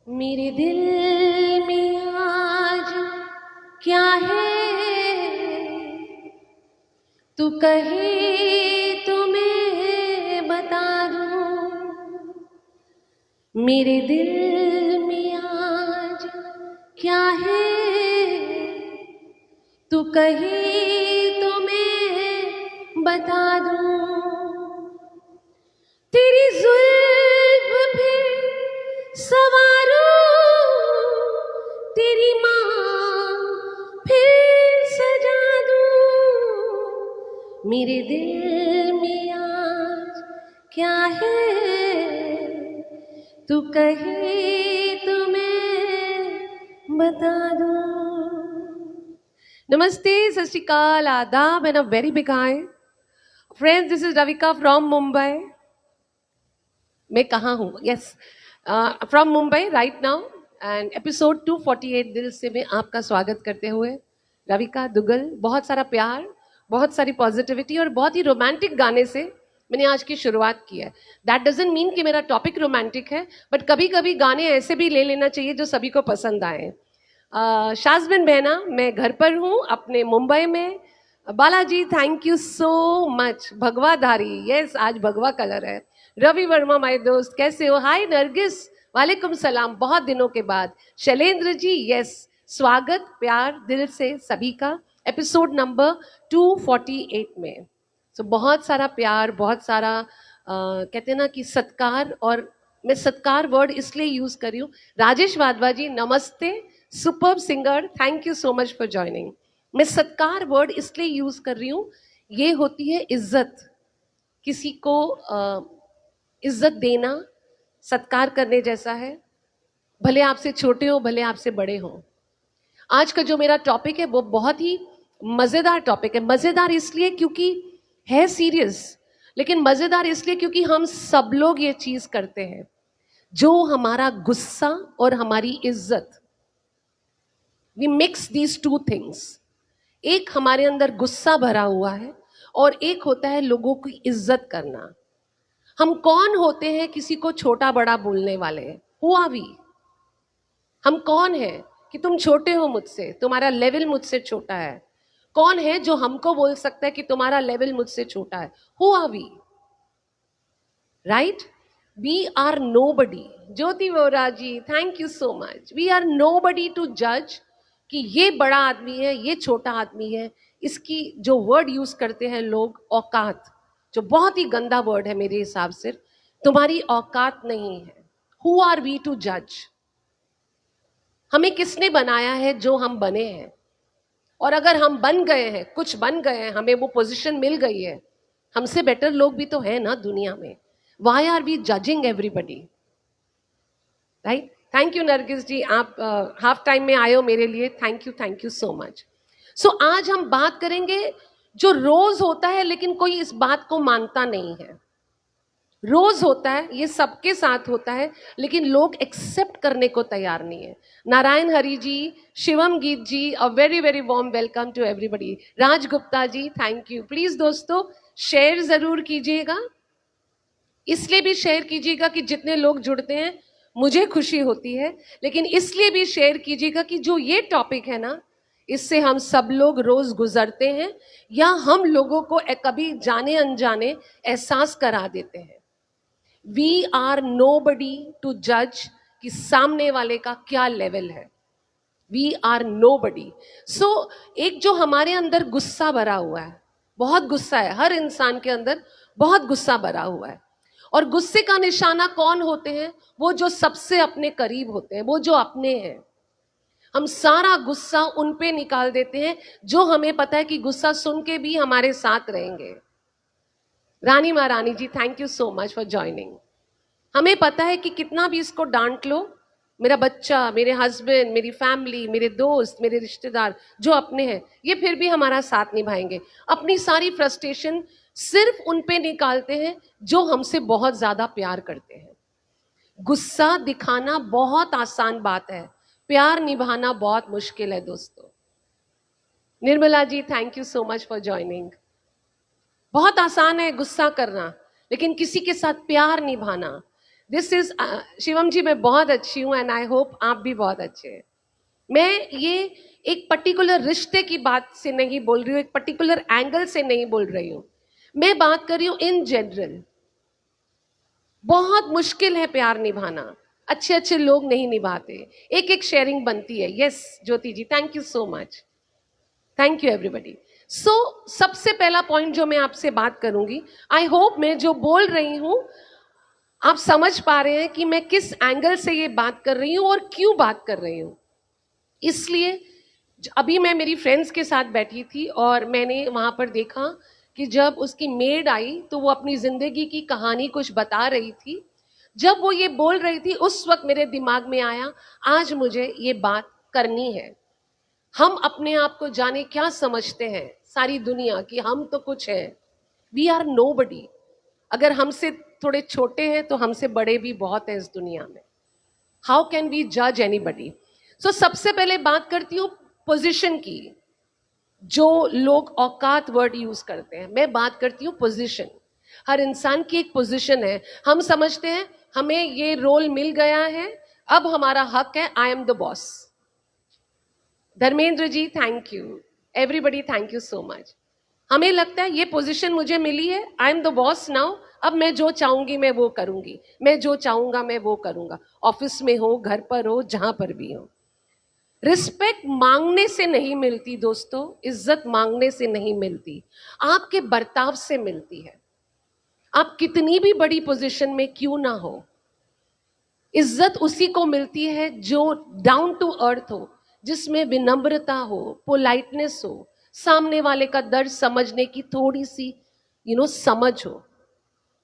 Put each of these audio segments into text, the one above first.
मेरे दिल में आज क्या है, तू कहे तो मैं बता दूं। मेरे दिल में आज क्या है, तू कहे तो मैं बता दूं। तेरी जुल्फ पे सवारूं, तेरी माँ फिर सजा दूं। मेरे दिल में आज क्या है, तू कहे तो मैं बता दूं। नमस्ते, सत श्री अकाल, आदाब and a very big hi friends. This is Ravika from Mumbai. मैं कहाँ हूँ? Yes, from Mumbai right now and episode 248 दिल से मैं आपका स्वागत करते हुए रविका दुग्गल। बहुत सारा प्यार, बहुत सारी पॉजिटिविटी और बहुत ही रोमांटिक गाने से मैंने आज की शुरुआत की है। दैट डजंट मीन कि मेरा टॉपिक रोमांटिक है, बट कभी कभी गाने ऐसे भी ले लेना चाहिए जो सभी को पसंद आए। शाज़बिन बहना, मैं घर पर हूँ अपने मुंबई में। Balaji, thank you so much. भगवाधारी, यस आज भगवा कलर है। रवि वर्मा माय दोस्त, कैसे हो? हाय नरगिस, वालेकुम सलाम, बहुत दिनों के बाद। शैलेंद्र जी, यस स्वागत प्यार दिल से सभी का एपिसोड नंबर 248 में। सो बहुत सारा प्यार, बहुत सारा कहते हैं ना कि सत्कार, और मैं सत्कार वर्ड इसलिए यूज कर रही हूँ। राजेश वाधवा जी नमस्ते, superb singer, thank you so much for joining. मैं सत्कार वर्ड इसलिए यूज कर रही हूँ, ये होती है इज्जत। किसी को इज्जत देना सत्कार करने जैसा है, भले आपसे छोटे हो भले आपसे बड़े हो। आज का जो मेरा टॉपिक है वो बहुत ही मजेदार टॉपिक है। मजेदार इसलिए क्योंकि है सीरियस, लेकिन मजेदार इसलिए क्योंकि हम सब लोग ये चीज करते हैं। जो हमारा गुस्सा और हमारी इज्जत, we mix these two things. एक हमारे अंदर गुस्सा भरा हुआ है और एक होता है लोगों की इज्जत करना। हम कौन होते हैं किसी को छोटा बड़ा बोलने वाले? Who are we? हम कौन है कि तुम छोटे हो मुझसे, तुम्हारा लेवल मुझसे छोटा है? कौन है जो हमको बोल सकता है कि तुम्हारा लेवल मुझसे छोटा है? Who are we? Right, we are nobody. Jyoti Vora ji, thank you so much. We are nobody to जज कि ये बड़ा आदमी है, ये छोटा आदमी है। इसकी जो वर्ड यूज करते हैं लोग, औकात, जो बहुत ही गंदा वर्ड है मेरे हिसाब से। तुम्हारी औकात नहीं है। हु आर वी टू जज? हमें किसने बनाया है जो हम बने हैं? और अगर हम बन गए हैं, कुछ बन गए हैं, हमें वो पोजीशन मिल गई है, हमसे बेटर लोग भी तो है ना दुनिया में। Why are we judging everybody? Right, thank you Nargis ji, आप हाफ टाइम में आए हो मेरे लिए, thank you so much. So आज हम बात करेंगे जो रोज होता है लेकिन कोई इस बात को मानता नहीं है। रोज होता है, ये सबके साथ होता है, लेकिन लोग एक्सेप्ट करने को तैयार नहीं है। Narayan Hari ji, Shivam Geet ji, a very very warm welcome to everybody. Raj Gupta ji, thank you. Please दोस्तों शेयर जरूर कीजिएगा, इसलिए भी शेयर कीजिएगा कि जितने लोग जुड़ते हैं मुझे खुशी होती है, लेकिन इसलिए भी शेयर कीजिएगा कि जो ये टॉपिक है ना, इससे हम सब लोग रोज गुजरते हैं, या हम लोगों को कभी जाने अनजाने एहसास करा देते हैं। वी आर नोबडी टू जज कि सामने वाले का क्या लेवल है। We are nobody. सो एक जो हमारे अंदर गुस्सा भरा हुआ है, बहुत गुस्सा है हर इंसान के अंदर, बहुत गुस्सा भरा हुआ है। और गुस्से का निशाना कौन होते हैं? वो जो सबसे अपने करीब होते हैं, वो जो अपने हैं। हम सारा गुस्सा उन पे निकाल देते हैं जो हमें पता है कि गुस्सा सुन के भी हमारे साथ रहेंगे। Rani Maharani ji, thank you so much for joining. हमें पता है कि कितना भी इसको डांट लो, मेरा बच्चा, मेरे हस्बैंड, मेरी फैमिली, मेरे दोस्त, मेरे रिश्तेदार जो अपने हैं, ये फिर भी हमारा साथ निभाएंगे। अपनी सारी फ्रस्ट्रेशन सिर्फ उन पे निकालते हैं जो हमसे बहुत ज्यादा प्यार करते हैं। गुस्सा दिखाना बहुत आसान बात है, प्यार निभाना बहुत मुश्किल है दोस्तों। Nirmala ji, thank you so much for joining. बहुत आसान है गुस्सा करना, लेकिन किसी के साथ प्यार निभाना, दिस इज शिवम जी, मैं बहुत अच्छी हूँ एंड आई होप आप भी बहुत अच्छे हैं। मैं ये एक पर्टिकुलर रिश्ते की बात से नहीं बोल रही हूँ, एक पर्टिकुलर एंगल से नहीं बोल रही हूँ, मैं बात कर रही हूँ इन जनरल। बहुत मुश्किल है प्यार निभाना, अच्छे अच्छे लोग नहीं निभाते, एक एक शेयरिंग बनती है। Yes Jyoti ji, thank you so much, thank you everybody. So सबसे पहला पॉइंट जो मैं आपसे बात करूंगी, आई होप मैं जो बोल रही हूं आप समझ पा रहे हैं कि मैं किस एंगल से ये बात कर रही हूं और क्यों बात कर रही हूं। इसलिए अभी मैं मेरी फ्रेंड्स के साथ बैठी थी और मैंने वहां पर देखा कि जब उसकी मेड आई तो वो अपनी जिंदगी की कहानी कुछ बता रही थी। जब वो ये बोल रही थी उस वक्त मेरे दिमाग में आया, आज मुझे ये बात करनी है। हम अपने आप को जाने क्या समझते हैं सारी दुनिया की, हम तो कुछ हैं, वी आर नोबडी। अगर हमसे थोड़े छोटे हैं तो हमसे बड़े भी बहुत हैं इस दुनिया में। हाउ कैन वी जज एनीबडी? सो सबसे पहले बात करती हूँ पोजीशन की। जो लोग औकात वर्ड यूज करते हैं, मैं बात करती हूँ पोजीशन। हर इंसान की एक पोजीशन है। हम समझते हैं हमें ये रोल मिल गया है, अब हमारा हक है, I am the boss. Dharmendra ji thank you, everybody thank you so much. हमें लगता है ये पोजीशन मुझे मिली है, I am the boss now, अब मैं जो चाहूंगी मैं वो करूंगी, मैं जो चाहूंगा मैं वो करूंगा, ऑफिस में हो, घर पर हो, जहां पर भी हो। रिस्पेक्ट मांगने से नहीं मिलती दोस्तों, इज्जत मांगने से नहीं मिलती, आपके बर्ताव से मिलती है। आप कितनी भी बड़ी पोजीशन में क्यों ना हो, इज्जत उसी को मिलती है जो डाउन टू अर्थ हो, जिसमें विनम्रता हो, पोलाइटनेस हो, सामने वाले का दर्द समझने की थोड़ी सी समझ हो।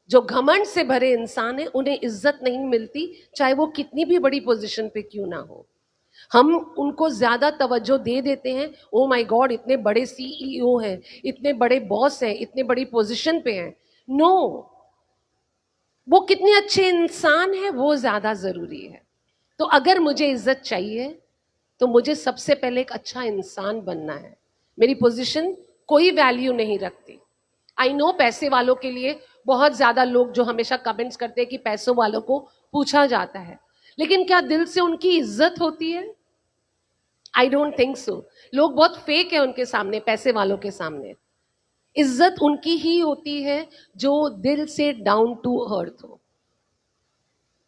जो घमंड से भरे इंसान है उन्हें इज्जत नहीं मिलती, चाहे वो कितनी भी बड़ी पोजीशन पे क्यों ना हो। हम उनको ज्यादा तवज्जो दे देते हैं, ओ माय गॉड इतने बड़े सीईओ हैं, इतने बड़े बॉस हैं, इतने बड़ी पोजीशन पे हैं। नो, वो कितने अच्छे इंसान है वो ज्यादा जरूरी है। तो अगर मुझे इज्जत चाहिए तो मुझे सबसे पहले एक अच्छा इंसान बनना है। मेरी पोजीशन कोई वैल्यू नहीं रखती। आई नो पैसे वालों के लिए बहुत ज्यादा लोग जो हमेशा कमेंट्स करते हैं कि पैसों वालों को पूछा जाता है, लेकिन क्या दिल से उनकी इज्जत होती है? I don't think so. लोग बहुत फेक है उनके सामने, पैसे वालों के सामने। इज्जत उनकी ही होती है जो दिल से डाउन टू अर्थ हो।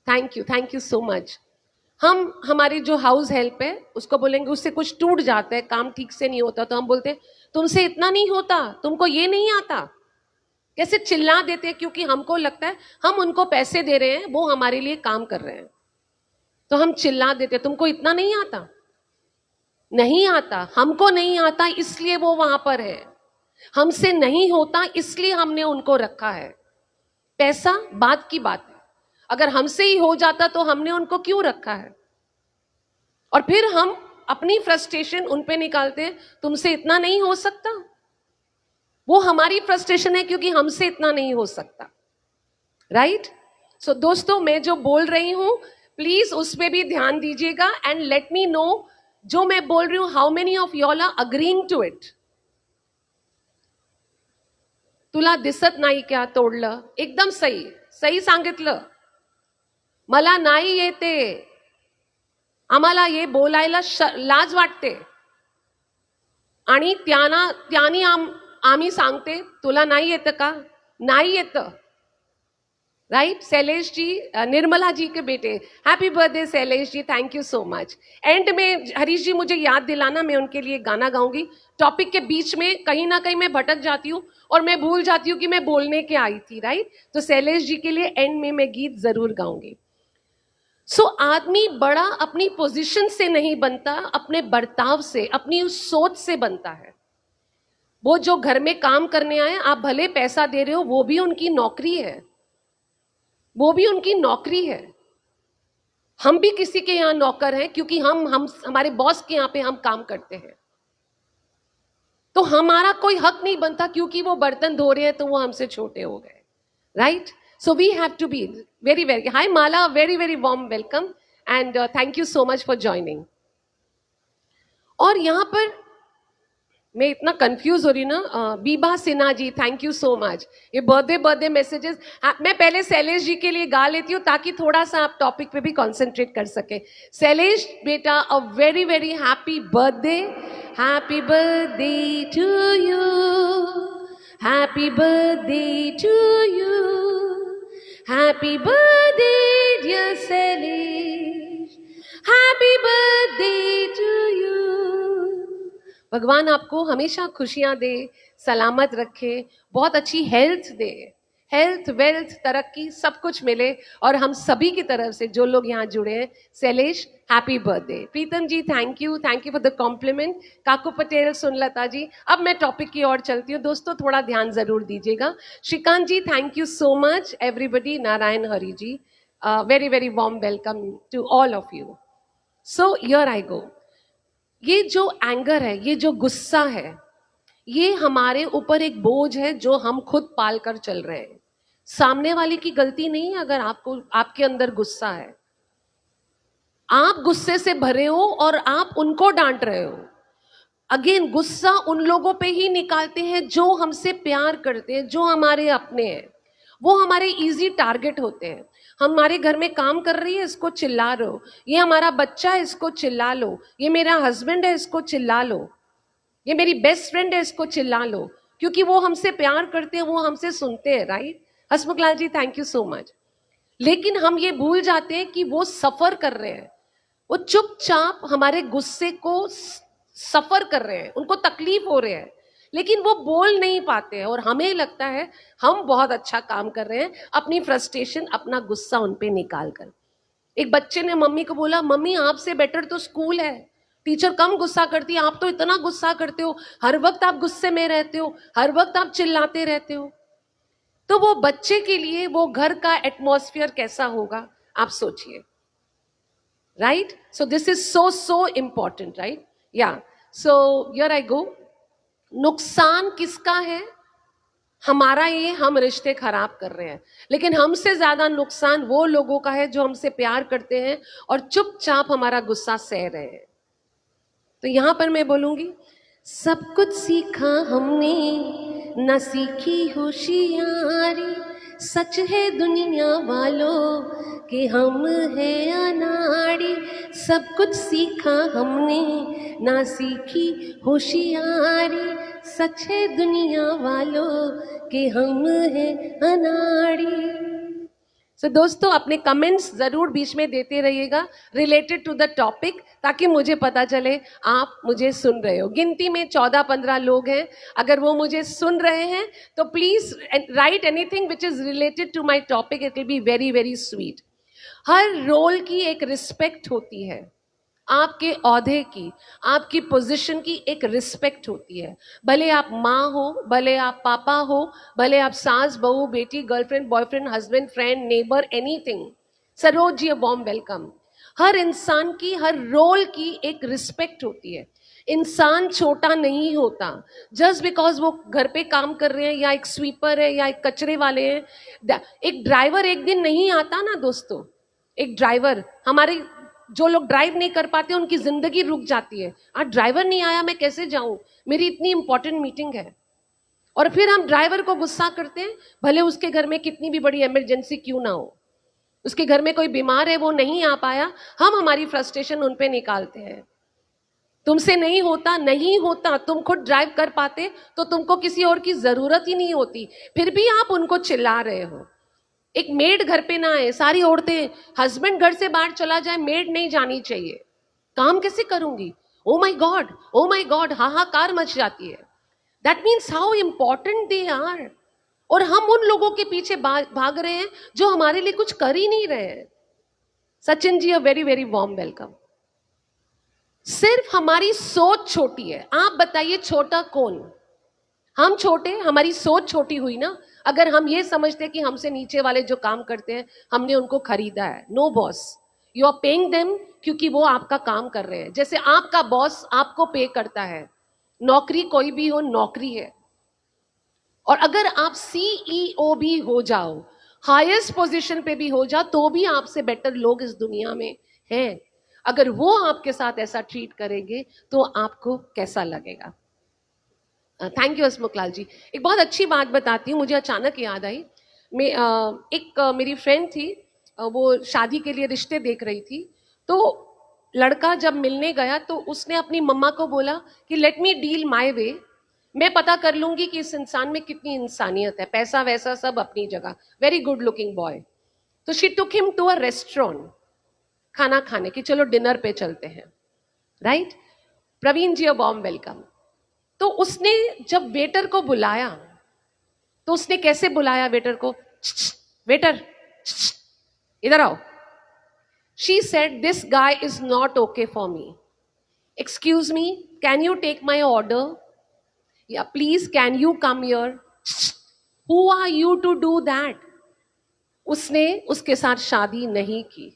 Thank you so much. हम हमारी जो हाउस हेल्प है उसको बोलेंगे उससे कुछ टूट जाता है, काम ठीक से नहीं होता, तो हम बोलते हैं तुमसे इतना नहीं होता, तुमको ये नहीं आता। कैसे चिल्ला देते हैं, क्योंकि हमको लगता है हम उनको पैसे दे रहे हैं, वो हमारे लिए काम कर रहे हैं, तो हम चिल्ला देते हैं तुमको इतना नहीं आता। नहीं आता, हमको नहीं आता इसलिए वो वहां पर है, हमसे नहीं होता इसलिए हमने उनको रखा है। पैसा बात की बात है, अगर हमसे ही हो जाता तो हमने उनको क्यों रखा है? और फिर हम अपनी फ्रस्ट्रेशन उन पे निकालते हैं, तुमसे इतना नहीं हो सकता। वो हमारी फ्रस्ट्रेशन है क्योंकि हमसे इतना नहीं हो सकता, राइट? सो दोस्तों, मैं जो बोल रही हूं प्लीज उस पर भी ध्यान दीजिएगा एंड लेट मी नो जो मैं बोल रही हूं, how many of y'all are agreeing to it. तुला दिसत नाही क्या तोडलं? एकदम सही, सही सांगितलं, मला नाही येते, आम्हाला हे बोलायला लाज वाटते, आणि त्यांनी आम्ही सांगते तुला नाही येतं का? नाही येतं, राइट? शैलेश जी, निर्मला जी के बेटे, happy birthday Shailesh ji, thank you so much. End में हरीश जी मुझे याद दिलाना, मैं उनके लिए गाना गाऊंगी। टॉपिक के बीच में कहीं ना कहीं मैं भटक जाती हूँ और मैं भूल जाती हूँ कि मैं बोलने के आई थी, राइट? तो शैलेश जी के लिए एंड में मैं गीत जरूर गाऊंगी। सो आदमी बड़ा अपनी पोजीशन से नहीं बनता, अपने बर्ताव से, अपनी उस सोच से बनता है। वो जो घर में काम करने आए, आप भले पैसा दे रहे हो, वो भी उनकी नौकरी है, वो भी उनकी नौकरी है। हम भी किसी के यहाँ नौकर हैं क्योंकि हम हमारे बॉस के यहाँ पे हम काम करते हैं, तो हमारा कोई हक नहीं बनता क्योंकि वो बर्तन धो रहे हैं तो वो हमसे छोटे हो गए, right? So we have to be very, very, hi Mala, very, very warm welcome and thank you so much for joining. और यहाँ पर मैं इतना कंफ्यूज हो रही ना। Biba Sinha ji, thank you so much. ये बर्थडे मैसेजेस मैं पहले शैलेश जी के लिए गा लेती हूँ ताकि थोड़ा सा आप टॉपिक पे भी कंसंट्रेट कर सके। शैलेश बेटा, a very very happy birthday. Happy birthday to you, happy birthday to you, happy birthday dear Shailesh, happy birthday to you. भगवान आपको हमेशा खुशियां दे, सलामत रखे, बहुत अच्छी हेल्थ दे, हेल्थ वेल्थ तरक्की सब कुछ मिले। और हम सभी की तरफ से जो लोग यहाँ जुड़े हैं, Shailesh happy birthday. Pritam ji thank you for the compliment. Kaku Patel, Sunlata ji. अब मैं टॉपिक की ओर चलती हूँ दोस्तों, थोड़ा ध्यान जरूर दीजिएगा। Shrikant ji thank you so much. Everybody, Narayan Hari ji, very very warm welcome to all of you. So here I go. ये जो एंगर है, ये जो गुस्सा है, ये हमारे ऊपर एक बोझ है जो हम खुद पाल कर चल रहे हैं। सामने वाले की गलती नहीं है अगर आपको, आपके अंदर गुस्सा है, आप गुस्से से भरे हो और आप उनको डांट रहे हो। अगेन, गुस्सा उन लोगों पे ही निकालते हैं जो हमसे प्यार करते हैं, जो हमारे अपने हैं। वो हमारे इजी टारगेट होते हैं। हमारे घर में काम कर रही है, इसको चिल्ला लो। ये हमारा बच्चा है, इसको चिल्ला लो। ये मेरा हस्बैंड है, इसको चिल्ला लो। ये मेरी बेस्ट फ्रेंड है, इसको चिल्ला लो। क्योंकि वो हमसे प्यार करते हैं, वो हमसे सुनते हैं, right? Hasmukh Lal ji thank you so much. लेकिन हम ये भूल जाते हैं कि वो सफर कर रहे हैं। वो चुपचाप हमारे गुस्से को सफर कर रहे हैं, उनको तकलीफ हो रहे हैं, लेकिन वो बोल नहीं पाते हैं। और हमें लगता है हम बहुत अच्छा काम कर रहे हैं, अपनी फ्रस्ट्रेशन, अपना गुस्सा उन पे निकाल कर। एक बच्चे ने मम्मी को बोला, मम्मी आपसे बेटर तो स्कूल है, टीचर कम गुस्सा करती है, आप तो इतना गुस्सा करते हो, हर वक्त आप गुस्से में रहते हो, हर वक्त आप चिल्लाते रहते हो। तो वो बच्चे के लिए वो घर का एटमॉस्फेयर कैसा होगा, आप सोचिए, right? So this is so important, right? या सो हियर आई गो। नुकसान किसका है? हमारा। ये हम रिश्ते खराब कर रहे हैं, लेकिन हमसे ज्यादा नुकसान वो लोगों का है जो हमसे प्यार करते हैं और चुपचाप हमारा गुस्सा सह रहे हैं। तो यहां पर मैं बोलूंगी, सब कुछ सीखा हमने, न सीखी होशियारी। सच है दुनिया वालों कि हम है अनाड़ी। सब कुछ सीखा हमने, ना सीखी होशियारी। सच है दुनिया वालों कि हम है अनाड़ी। दोस्तों, अपने कमेंट्स जरूर बीच में देते रहिएगा रिलेटेड टू द टॉपिक, ताकि मुझे पता चले आप मुझे सुन रहे हो। गिनती में 14-15 लोग हैं। अगर वो मुझे सुन रहे हैं तो please write anything which is related to my topic, it will be very very sweet. हर रोल की एक रिस्पेक्ट होती है, आपके औहदे की, आपकी पोजीशन की एक रिस्पेक्ट होती है। भले आप माँ हो, भले आप पापा हो, भले आप सास बहू बेटी girlfriend boyfriend husband friend neighbour anything. Saroj ji, warm welcome. हर इंसान की, हर रोल की एक रिस्पेक्ट होती है। इंसान छोटा नहीं होता जस्ट बिकॉज वो घर पे काम कर रहे हैं, या एक स्वीपर है, या एक कचरे वाले हैं। एक ड्राइवर एक दिन नहीं आता ना दोस्तों। एक ड्राइवर, हमारे जो लोग ड्राइव नहीं कर पाते उनकी जिंदगी रुक जाती है। आज ड्राइवर नहीं आया, मैं कैसे जाऊं, मेरी इतनी इंपॉर्टेंट मीटिंग है। और फिर हम ड्राइवर को गुस्सा करते हैं, भले उसके घर में कितनी भी बड़ी इमरजेंसी क्यों ना हो। उसके घर में कोई बीमार है, वो नहीं आ पाया, हम हमारी फ्रस्ट्रेशन उन पे निकालते हैं। तुमसे नहीं होता, नहीं होता, तुम खुद ड्राइव कर पाते तो तुमको किसी और की जरूरत ही नहीं होती, फिर भी आप उनको चिल्ला रहे हो। एक मेड घर पे ना आए, सारी औरतें, हस्बैंड घर से बाहर चला जाए, मेड नहीं जानी चाहिए, काम कैसे करूंगी, oh my god, oh my god, हाहाकार मच जाती है। That means how important they are. और हम उन लोगों के पीछे भाग रहे हैं जो हमारे लिए कुछ कर ही नहीं रहे हैं। Sachin ji, a very very warm welcome. सिर्फ हमारी सोच छोटी है। आप बताइए छोटा कौन? हम छोटे, हमारी सोच छोटी हुई ना। अगर हम ये समझते कि हमसे नीचे वाले जो काम करते हैं हमने उनको खरीदा है, no boss, you are paying them क्योंकि वो आपका काम कर रहे हैं। जैसे आपका बॉस आपको पे करता है, नौकरी कोई भी हो, नौकरी है। और अगर आप सीईओ भी हो जाओ, हाईएस्ट पोजीशन पे भी हो जाओ, तो भी आपसे बेटर लोग इस दुनिया में हैं। अगर वो आपके साथ ऐसा ट्रीट करेंगे तो आपको कैसा लगेगा? थैंक यू हसमुखलाल जी। एक बहुत अच्छी बात बताती हूँ, मुझे अचानक याद आई। मेरी फ्रेंड थी, वो शादी के लिए रिश्ते देख रही थी। तो लड़का जब मिलने गया तो उसने अपनी मम्मा को बोला कि let me deal my way, मैं पता कर लूंगी कि इस इंसान में कितनी इंसानियत है, पैसा वैसा सब अपनी जगह, वेरी गुड लुकिंग बॉय। तो she took him to a restaurant खाना खाने की, चलो डिनर पे चलते हैं, right. Praveen ji, a warm welcome. तो उसने जब वेटर को बुलाया तो उसने कैसे बुलाया वेटर को, वेटर इधर आओ। She said this guy is not okay for me, excuse me can you take my order, या please can you come here, who are you to do that. उसने उसके साथ शादी नहीं की।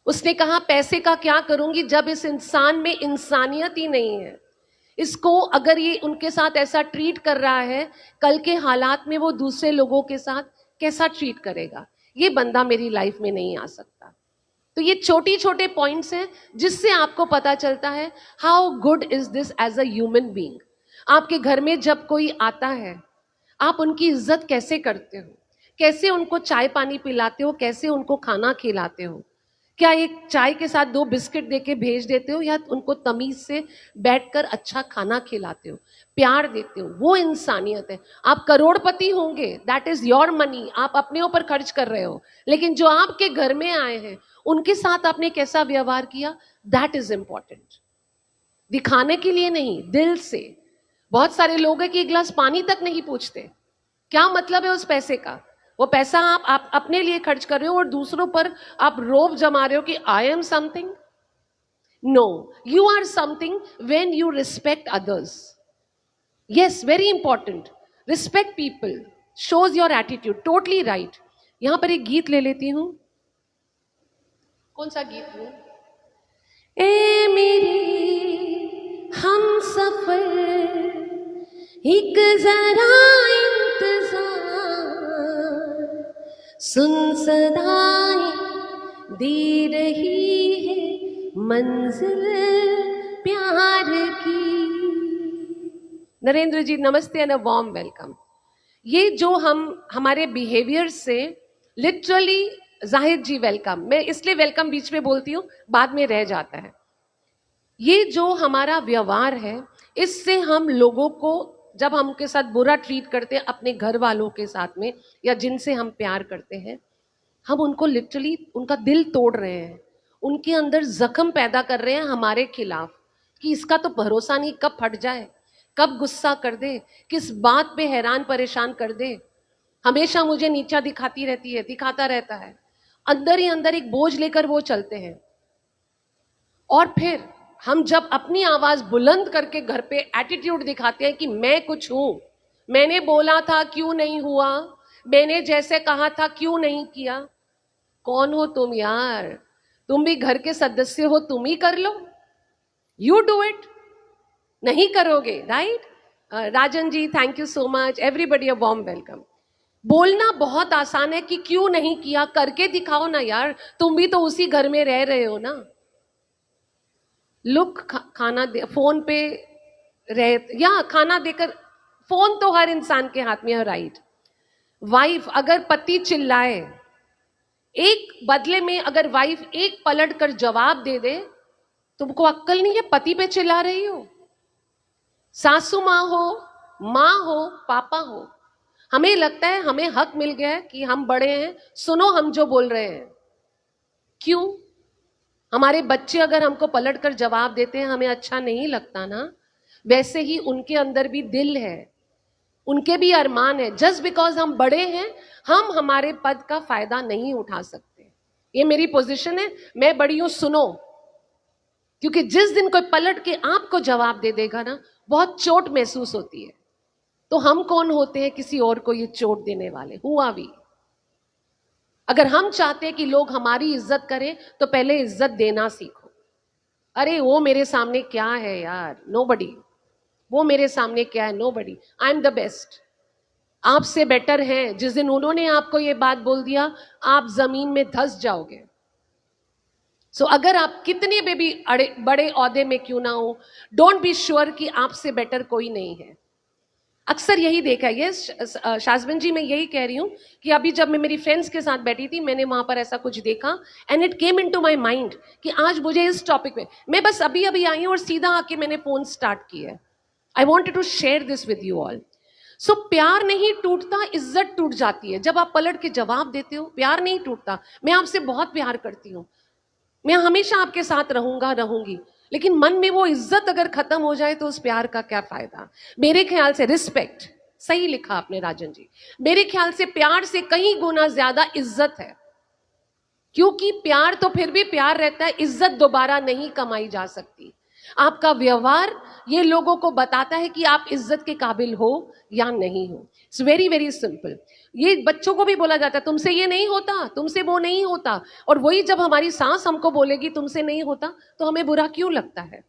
उसने कहा पैसे का क्या करूंगी जब इस इंसान में इंसानियत ही नहीं है। इसको अगर ये उनके साथ ऐसा ट्रीट कर रहा है, कल के हालात में वो दूसरे लोगों के साथ कैसा ट्रीट करेगा। ये बंदा मेरी लाइफ में नहीं आ सकता। तो ये छोटी छोटे पॉइंट्स हैं जिससे आपको पता चलता है how good is this as a human being. आपके घर में जब कोई आता है, आप उनकी इज्जत कैसे करते हो, कैसे उनको चाय पानी पिलाते हो, कैसे उनको खाना खिलाते हो। क्या एक चाय के साथ 2 बिस्किट देके भेज देते हो, या उनको तमीज से बैठकर अच्छा खाना खिलाते हो, प्यार देते हो, वो इंसानियत है। आप करोड़पति होंगे, दैट इज योर मनी, आप अपने ऊपर खर्च कर रहे हो, लेकिन जो आपके घर में आए हैं उनके साथ आपने कैसा व्यवहार किया, दैट इज इंपॉर्टेंट। दिखाने के लिए नहीं, दिल से। बहुत सारे लोग हैं कि 1 गिलास पानी तक नहीं पूछते। क्या मतलब है उस पैसे का? वो पैसा आप अपने लिए खर्च कर रहे हो और दूसरों पर आप रोब जमा रहे हो कि I am something. No, you are something when you respect others. Yes, very important. Respect people shows your attitude, totally right. यहां पर एक गीत ले लेती हूं। कौन सा गीत लूं? ए मेरी हम सफर, एक जरा इंतजार, सुन सदाएं दे रही है मंजिल प्यार की। नरेंद्र जी नमस्ते एंड अ वार्म वेलकम। ये जो हमारे बिहेवियर से लिटरली, जाहिद जी वेलकम, मैं इसलिए वेलकम बीच में बोलती हूँ, बाद में रह जाता है। ये जो हमारा व्यवहार है, इससे हम लोगों को, जब हम उनके साथ बुरा ट्रीट करते हैं, अपने घर वालों के साथ में या जिनसे हम प्यार करते हैं, हम उनको लिटरली उनका दिल तोड़ रहे हैं, उनके अंदर जख्म पैदा कर रहे हैं हमारे खिलाफ, कि इसका तो भरोसा नहीं, कब फट जाए, कब गुस्सा कर दे, किस बात पे हैरान परेशान कर दे, हमेशा मुझे नीचा दिखाती रहती है, दिखाता रहता है। अंदर ही अंदर एक बोझ लेकर वो चलते हैं। और फिर हम जब अपनी आवाज बुलंद करके घर पे एटीट्यूड दिखाते हैं कि मैं कुछ हूं, मैंने बोला था क्यों नहीं हुआ, मैंने जैसे कहा था क्यों नहीं किया। कौन हो तुम यार? तुम भी घर के सदस्य हो, तुम ही कर लो, यू डू इट। नहीं करोगे, right. Rajan ji thank you so much, everybody a warm welcome. बोलना बहुत आसान है कि क्यों नहीं किया, करके दिखाओ ना यार, तुम भी तो उसी घर में रह रहे हो ना। लुक, खाना दे, फोन पे रह या खाना देकर, फोन तो हर इंसान के हाथ में है, राइट। वाइफ, अगर पति चिल्लाए, एक बदले में अगर वाइफ एक पलट कर जवाब दे दे, तुमको अक्ल नहीं है, पति पे चिल्ला रही हो। सासू माँ हो, पापा हो, हमें लगता है हमें हक मिल गया है कि हम बड़े हैं, सुनो हम जो बोल रहे हैं। क्यों? हमारे बच्चे अगर हमको पलट कर जवाब देते हैं, हमें अच्छा नहीं लगता ना। वैसे ही उनके अंदर भी दिल है, उनके भी अरमान है। जस्ट बिकॉज हम बड़े हैं, हम हमारे पद का फायदा नहीं उठा सकते। ये मेरी पोजीशन है, मैं बड़ी हूं, सुनो। क्योंकि जिस दिन कोई पलट के आपको जवाब दे देगा ना, बहुत चोट महसूस होती है। तो हम कौन होते हैं किसी और को ये चोट देने वाले? Who are we? अगर हम चाहते हैं कि लोग हमारी इज्जत करें, तो पहले इज्जत देना सीखो। अरे वो मेरे सामने क्या है यार, नोबडी। वो मेरे सामने क्या है, nobody. I am the best, आपसे बेटर है। जिस दिन उन्होंने आपको ये बात बोल दिया, आप जमीन में धंस जाओगे। सो अगर आप कितने में भी बड़े ओहदे में क्यों ना हो, डोंट बी श्योर कि आपसे बेटर कोई नहीं है। अक्सर यही देखा है। ये शाजबन जी, मैं यही कह रही हूँ कि अभी जब मैं मेरी फ्रेंड्स के साथ बैठी थी, मैंने वहां पर ऐसा कुछ देखा and it came into my mind कि आज मुझे इस टॉपिक पे, मैं बस अभी अभी आई हूँ और सीधा आके मैंने फोन स्टार्ट किया है। I wanted to share this with you all. So प्यार नहीं टूटता, इज्जत टूट जाती है जब आप पलट के जवाब देते हो। प्यार नहीं टूटता। मैं आपसे बहुत प्यार करती हूँ, मैं हमेशा आपके साथ रहूंगा, रहूंगी, लेकिन मन में वो इज्जत अगर खत्म हो जाए तो उस प्यार का क्या फायदा। मेरे ख्याल से रिस्पेक्ट, सही लिखा आपने राजन जी, मेरे ख्याल से प्यार से कहीं गुना ज्यादा इज्जत है। क्योंकि प्यार तो फिर भी प्यार रहता है, इज्जत दोबारा नहीं कमाई जा सकती। आपका व्यवहार ये लोगों को बताता है कि आप इज्जत के काबिल हो या नहीं हो। It's very very simple. ये बच्चों को भी बोला जाता है, तुमसे ये नहीं होता, तुमसे वो नहीं होता, और वही जब हमारी सास हमको बोलेगी तुमसे नहीं होता तो हमें बुरा क्यों लगता है।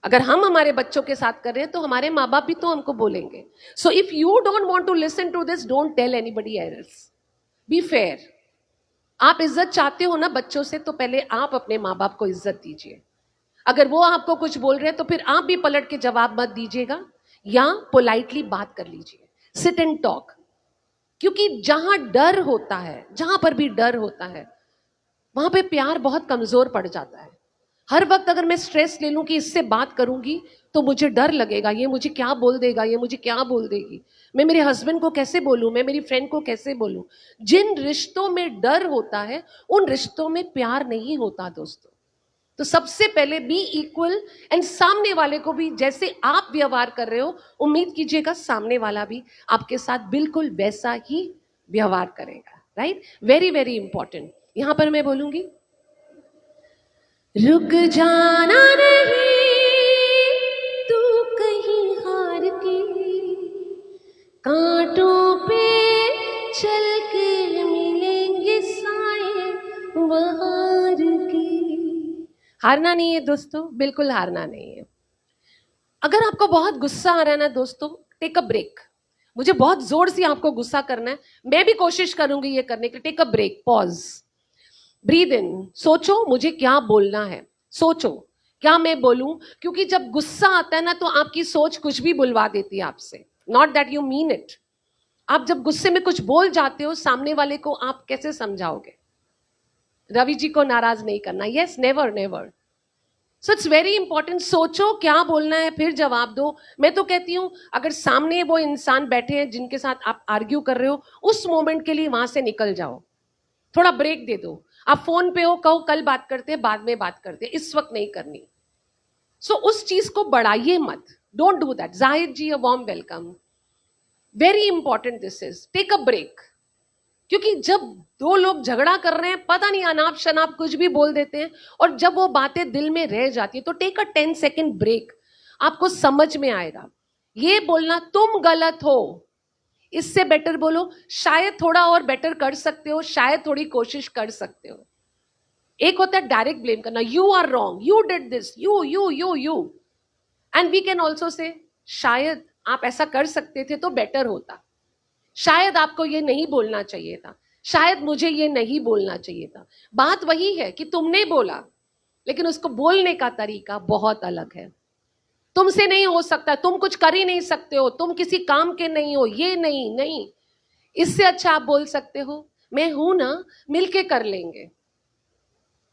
अगर हम हमारे बच्चों के साथ कर रहे हैं तो हमारे माँ बाप भी तो हमको बोलेंगे। So if you don't want to listen to this, don't tell anybody else, be fair. आप इज्जत चाहते हो ना बच्चों से, तो पहले आप अपने माँ बाप को इज्जत दीजिए। अगर वो आपको कुछ बोल रहे हैं तो फिर आप भी पलट के जवाब मत दीजिएगा, या पोलाइटली बात कर लीजिए, सिट एंड टॉक। क्योंकि जहां डर होता है, जहां पर भी डर होता है, वहां पे प्यार बहुत कमजोर पड़ जाता है। हर वक्त अगर मैं स्ट्रेस ले लूं कि इससे बात करूंगी तो मुझे डर लगेगा, ये मुझे क्या बोल देगा, ये मुझे क्या बोल देगी, मैं मेरे हस्बैंड को कैसे बोलूं, मैं मेरी फ्रेंड को कैसे बोलूं। जिन रिश्तों में डर होता है उन रिश्तों में प्यार नहीं होता दोस्तों। तो सबसे पहले बी इक्वल, एंड सामने वाले को भी जैसे आप व्यवहार कर रहे हो, उम्मीद कीजिएगा सामने वाला भी आपके साथ बिल्कुल वैसा ही व्यवहार करेगा। Right, very very important. यहां पर मैं बोलूंगी, रुक जाना नहीं तू कहीं हार के, कांटों पे चल के मिलेंगे साए बहार की। हारना नहीं है दोस्तों, बिल्कुल हारना नहीं है। अगर आपको बहुत गुस्सा आ रहा है ना दोस्तों, टेक अ ब्रेक। मुझे बहुत जोर से आपको गुस्सा करना है, मैं भी कोशिश करूंगी ये करने की। Take a break, pause, breathe in, सोचो मुझे क्या बोलना है, सोचो क्या मैं बोलूं। क्योंकि जब गुस्सा आता है ना तो आपकी सोच कुछ भी बुलवा देती है आपसे, not that you mean it. आप जब गुस्से में कुछ बोल जाते हो, सामने वाले को आप कैसे समझाओगे। रवि जी को नाराज नहीं करना, yes, never never. So it's very important, सोचो क्या बोलना है फिर जवाब दो। मैं तो कहती हूं अगर सामने वो इंसान बैठे हैं जिनके साथ आप आर्ग्यू कर रहे हो, उस मोमेंट के लिए वहां से निकल जाओ, थोड़ा ब्रेक दे दो। आप फोन पे हो, कहो कल बात करते हैं, बाद में बात करते हैं, इस वक्त नहीं करनी। सो उस चीज को बढ़ाइए मत, don't do that. Zahid ji, a warm welcome. Very important this is, take a break. क्योंकि जब दो लोग झगड़ा कर रहे हैं, पता नहीं अनाप शनाप कुछ भी बोल देते हैं, और जब वो बातें दिल में रह जाती है तो टेक अ 10 सेकेंड ब्रेक। आपको समझ में आएगा ये बोलना तुम गलत हो, इससे बेटर बोलो शायद थोड़ा और बेटर कर सकते हो, शायद थोड़ी कोशिश कर सकते हो। एक होता है डायरेक्ट ब्लेम करना, you are wrong, you did this, you, and we can also say शायद आप ऐसा कर सकते थे तो बेटर होता, शायद आपको ये नहीं बोलना चाहिए था, शायद मुझे ये नहीं बोलना चाहिए था। बात वही है कि तुमने बोला, लेकिन उसको बोलने का तरीका बहुत अलग है। तुमसे नहीं हो सकता, तुम कुछ कर ही नहीं सकते हो, तुम किसी काम के नहीं हो, ये नहीं नहीं। इससे अच्छा आप बोल सकते हो मैं हूं ना, मिलके कर लेंगे,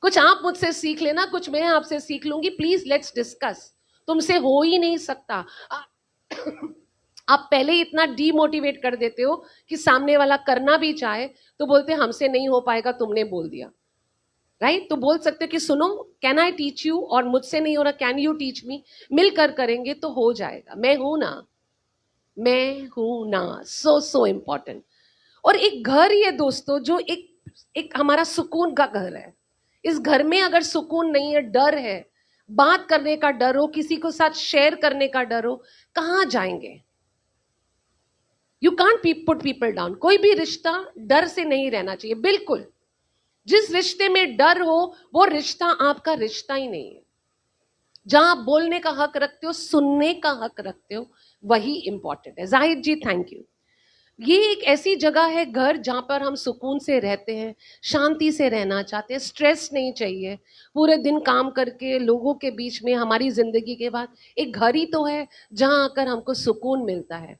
कुछ आप मुझसे सीख लेना, कुछ मैं आपसे सीख लूंगी, प्लीज लेट्स डिस्कस। तुमसे हो ही नहीं सकता। आप पहले ही इतना डीमोटिवेट कर देते हो कि सामने वाला करना भी चाहे तो बोलते हमसे नहीं हो पाएगा, तुमने बोल दिया। राइट, तो बोल सकते कि सुनो, कैन आई टीच यू, और मुझसे नहीं हो रहा, कैन यू टीच मी, मिलकर करेंगे तो हो जाएगा। मैं हूं ना, मैं हूं ना, सो इंपॉर्टेंट। और एक घर ये दोस्तों जो एक हमारा सुकून का घर है, इस घर में अगर सुकून नहीं है, डर है, बात करने का डर हो, किसी को साथ शेयर करने का डर हो, कहां जाएंगे। You can't put people down. कोई भी रिश्ता डर से नहीं रहना चाहिए, बिल्कुल। जिस रिश्ते में डर हो वो रिश्ता आपका रिश्ता ही नहीं है। जहां आप बोलने का हक रखते हो, सुनने का हक रखते हो, वही इंपॉर्टेंट है। जाहिद जी, थैंक यू। ये एक ऐसी जगह है घर जहां पर हम सुकून से रहते हैं, शांति से रहना चाहते हैं, स्ट्रेस नहीं चाहिए। पूरे दिन काम करके लोगों के बीच में हमारी जिंदगी के बाद एक घर ही तो है जहां आकर हमको सुकून मिलता है।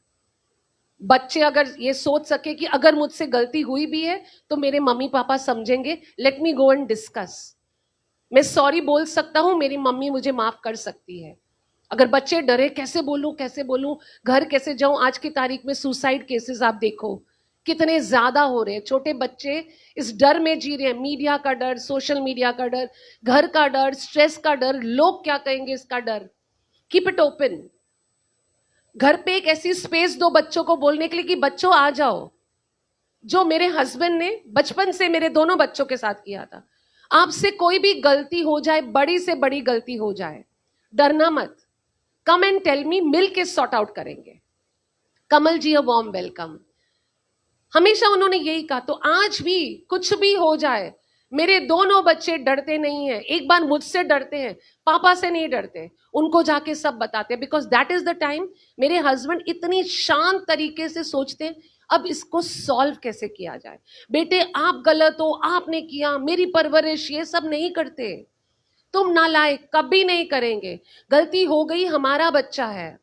बच्चे अगर ये सोच सके कि अगर मुझसे गलती हुई भी है तो मेरे मम्मी पापा समझेंगे, let me go and discuss, मैं सॉरी बोल सकता हूं, मेरी मम्मी मुझे माफ कर सकती है। अगर बच्चे डरे कैसे बोलूं, घर कैसे जाऊं, आज की तारीख में सुसाइड केसेस आप देखो कितने ज्यादा हो रहे हैं। छोटे बच्चे इस डर में जी रहे हैं, मीडिया का डर, सोशल मीडिया का डर, घर का डर, स्ट्रेस का डर, लोग क्या कहेंगे इसका डर। Keep it open. घर पे एक ऐसी स्पेस दो बच्चों को बोलने के लिए कि बच्चों आ जाओ, जो मेरे हस्बैंड ने बचपन से मेरे दोनों बच्चों के साथ किया था। आपसे कोई भी गलती हो जाए, बड़ी से बड़ी गलती हो जाए, डरना मत, कम एंड टेल मी, मिल के सॉर्ट आउट करेंगे। कमल जी, अ वार्म वेलकम। हमेशा उन्होंने यही कहा, तो आज भी कुछ भी हो जाए, मेरे दोनों बच्चे डरते नहीं हैं। एक बार मुझसे डरते हैं, पापा से नहीं डरते, उनको जाके सब बताते हैं, because that is the time मेरे हस्बैंड इतनी शांत तरीके से सोचते हैं अब इसको सॉल्व कैसे किया जाए। बेटे आप गलत हो, आपने किया, मेरी परवरिश, ये सब नहीं करते। तुम नालायक, कभी नहीं करेंगे। गलती हो गई, हमारा बच्चा है।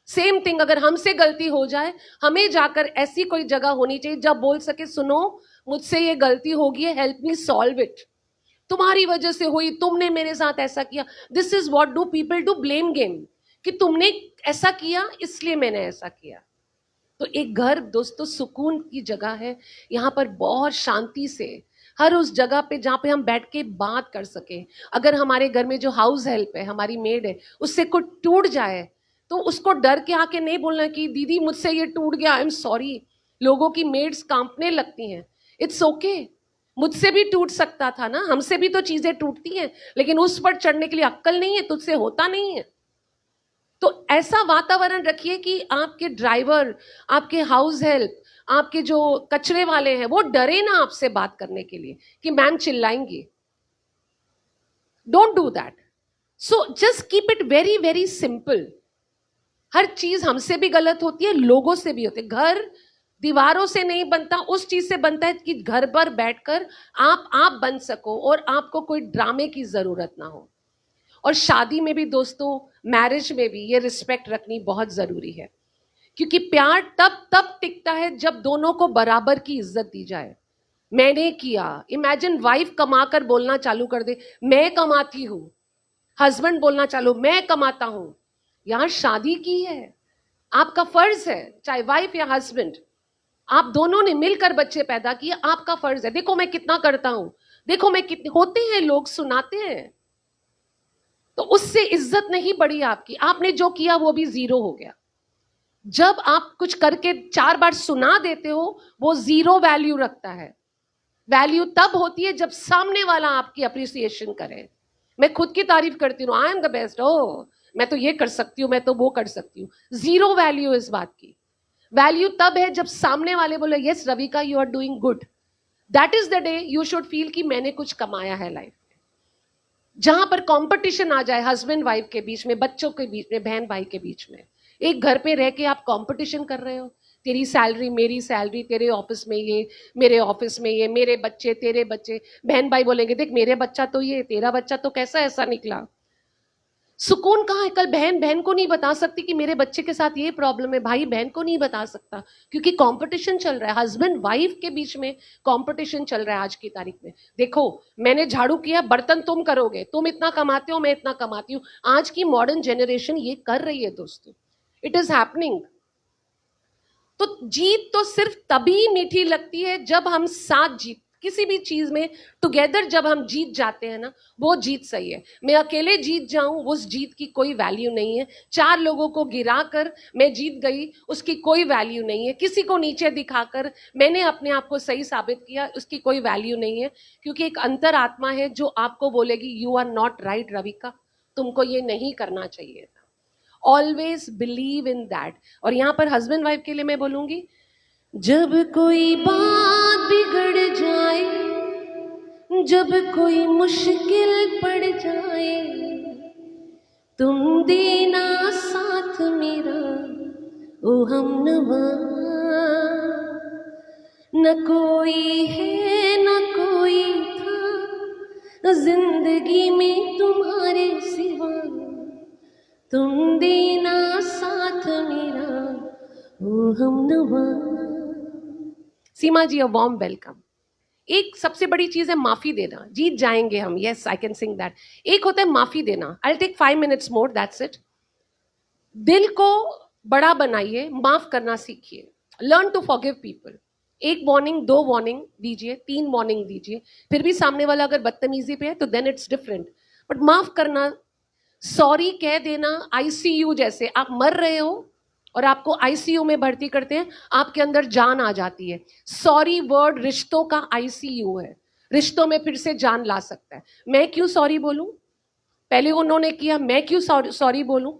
सेम थिंग अगर हमसे गलती हो जाए, हमें जाकर ऐसी कोई जगह होनी चाहिए जब बोल सके, सुनो मुझसे ये गलती होगी, हेल्प मी सॉल्व इट, तुम्हारी वजह से हुई, तुमने मेरे साथ ऐसा किया। This is what do people do, blame game, कि तुमने ऐसा किया इसलिए मैंने ऐसा किया। तो एक घर दोस्तों सुकून की जगह है, यहाँ पर बहुत शांति से, हर उस जगह पे जहाँ पे हम बैठ के बात कर सके। अगर हमारे घर में जो हाउस हेल्प है, हमारी मेड है, उससे कुछ टूट जाए तो उसको डर के आके नहीं बोलना कि दीदी मुझसे ये टूट गया, आई एम सॉरी। लोगों की मेड्स कांपने लगती हैं, इट्स ओके, मुझसे भी टूट सकता था ना, हमसे भी तो चीजें टूटती हैं, लेकिन उस पर चढ़ने के लिए अक्ल नहीं है, तुझसे होता नहीं है। तो ऐसा वातावरण रखिए कि आपके ड्राइवर, आपके हाउस हेल्प, आपके जो कचरे वाले हैं, वो डरे ना आपसे बात करने के लिए कि मैम चिल्लाएंगी। Don't do that. So just keep it very very simple. हर चीज हमसे भी गलत होती है, लोगों से भी होती है। घर दीवारों से नहीं बनता, उस चीज से बनता है कि घर पर बैठकर आप बन सको और आपको कोई ड्रामे की जरूरत ना हो। और शादी में भी दोस्तों, मैरिज में भी ये रिस्पेक्ट रखनी बहुत जरूरी है, क्योंकि प्यार तब तब टिकता है जब दोनों को बराबर की इज्जत दी जाए। मैंने किया, इमेजिन वाइफ कमाकर बोलना चालू कर दे, मैं कमाती हूं, हस्बैंड बोलना चालू, मैं कमाता हूं। यहां शादी की है, आपका फर्ज है, चाहे वाइफ या हस्बैंड, आप दोनों ने मिलकर बच्चे पैदा किए, आपका फर्ज है। देखो मैं कितना करता हूं, देखो मैं कितने, होते हैं लोग सुनाते हैं, तो उससे इज्जत नहीं बढ़ी आपकी, आपने जो किया वो भी जीरो हो गया। जब आप कुछ करके 4 बार सुना देते हो, वो जीरो वैल्यू रखता है। वैल्यू तब होती है जब सामने वाला आपकी अप्रिसिएशन करे। मैं खुद की तारीफ करती हूँ, आई एम द बेस्ट, ओ मैं तो ये कर सकती हूँ, मैं तो वो कर सकती हूँ। जीरो वैल्यू इस बात की। वैल्यू तब है जब सामने वाले बोले, yes Ravika you are doing good, that is the day you should feel कि मैंने कुछ कमाया है लाइफ में। जहां पर कंपटीशन आ जाए हस्बैंड वाइफ के बीच में, बच्चों के बीच में, बहन भाई के बीच में, एक घर पे रह के आप कंपटीशन कर रहे हो, तेरी सैलरी मेरी सैलरी, तेरे ऑफिस में ये, मेरे ऑफिस में ये, मेरे बच्चे तेरे बच्चे, बहन भाई बोलेंगे देख मेरे बच्चा तो ये, तेरा बच्चा तो कैसा ऐसा निकला। सुकून कहाँ है? कल बहन बहन को नहीं बता सकती कि मेरे बच्चे के साथ ये प्रॉब्लम है, भाई बहन को नहीं बता सकता, क्योंकि कंपटीशन चल रहा है, हस्बैंड वाइफ के बीच में कंपटीशन चल रहा है आज की तारीख में। देखो मैंने झाड़ू किया, बर्तन तुम करोगे, तुम इतना कमाते हो, मैं इतना कमाती हूँ। आज की मॉडर्न जनरेशन ये कर रही है दोस्तों, इट इज हैपनिंग। तो जीत तो सिर्फ तभी मीठी लगती है जब हम साथ जीत, किसी भी चीज में टुगेदर जब हम जीत जाते हैं ना, वो जीत सही है। मैं अकेले जीत जाऊं, उस जीत की कोई वैल्यू नहीं है। 4 लोगों को गिराकर मैं जीत गई, उसकी कोई वैल्यू नहीं है। किसी को नीचे दिखाकर मैंने अपने आप को सही साबित किया, उसकी कोई वैल्यू नहीं है। क्योंकि एक अंतर आत्मा है जो आपको बोलेगी you are not right Ravika, तुमको ये नहीं करना चाहिए था। Always believe in that. और यहां पर हस्बैंड वाइफ के लिए मैं बोलूंगी, जब कोई बात बिगड़ जाए, जब कोई मुश्किल पड़ जाए, तुम देना साथ मेरा ओ हमनवा। न कोई है न कोई था जिंदगी में तुम्हारे सिवा, तुम देना साथ मेरा ओ हमनवा। सीमा जी, अ वार्म वेलकम। एक सबसे बड़ी चीज है माफी देना। जीत जाएंगे हम, yes I can sing that. एक होता है माफी देना। I take 5 minutes more, that's it. दिल को बड़ा बनाइए, माफ करना सीखिए। Learn to forgive people. एक वार्निंग, 2 वार्निंग दीजिए, 3 वार्निंग दीजिए, फिर भी सामने वाला अगर बदतमीजी पे है तो देन इट्स डिफरेंट। बट माफ करना, सॉरी कह देना। आईसीयू जैसे आप मर रहे हो और आपको आईसीयू में भर्ती करते हैं, आपके अंदर जान आ जाती है। सॉरी वर्ड रिश्तों का आईसीयू है, रिश्तों में फिर से जान ला सकता है। मैं क्यों सॉरी बोलूं? पहले उन्होंने किया, मैं क्यों सॉरी बोलूं?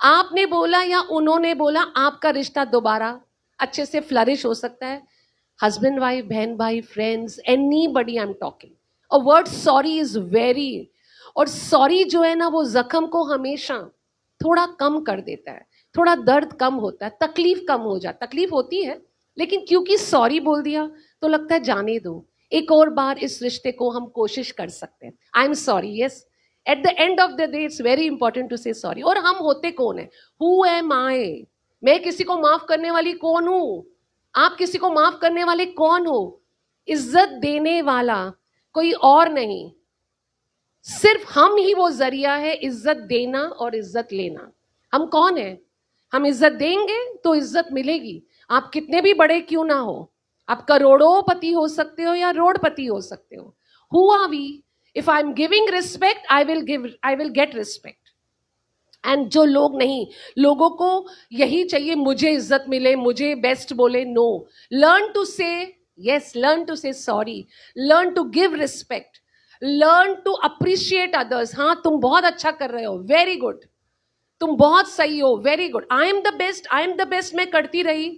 आपने बोला या उन्होंने बोला, आपका रिश्ता दोबारा अच्छे से फ्लरिश हो सकता है। हस्बैंड वाइफ, बहन भाई, friends, anybody I am talking. A word sorry is very, और सॉरी जो है ना वो जख्म को हमेशा थोड़ा कम कर देता है, थोड़ा दर्द कम होता है, तकलीफ कम हो जाती, तकलीफ होती है लेकिन क्योंकि सॉरी बोल दिया तो लगता है जाने दो, एक और बार इस रिश्ते को हम कोशिश कर सकते हैं। I am sorry, yes, at the end of the day it's very important to say sorry. और हम होते कौन है? Who am I? मैं किसी को माफ करने वाली कौन हूं? आप किसी को माफ करने वाले कौन हो? इज्जत देने वाला कोई और नहीं, सिर्फ हम ही वो जरिया है इज्जत देना और इज्जत लेना। हम कौन है? हम इज्जत देंगे तो इज्जत मिलेगी, आप कितने भी बड़े क्यों ना हो। आप करोड़ोंपति हो सकते हो या रोडपति हो सकते हो। Who are we? If I am giving respect, I will get respect. And जो लोग नहीं, लोगों को यही चाहिए मुझे इज्जत मिले, मुझे बेस्ट बोले। No, learn to say yes, learn to say sorry, learn to give respect, learn to appreciate others. हाँ, तुम बहुत अच्छा कर रहे हो, वेरी गुड, तुम बहुत सही हो, very good. I am the best, I am the best मैं करती रही,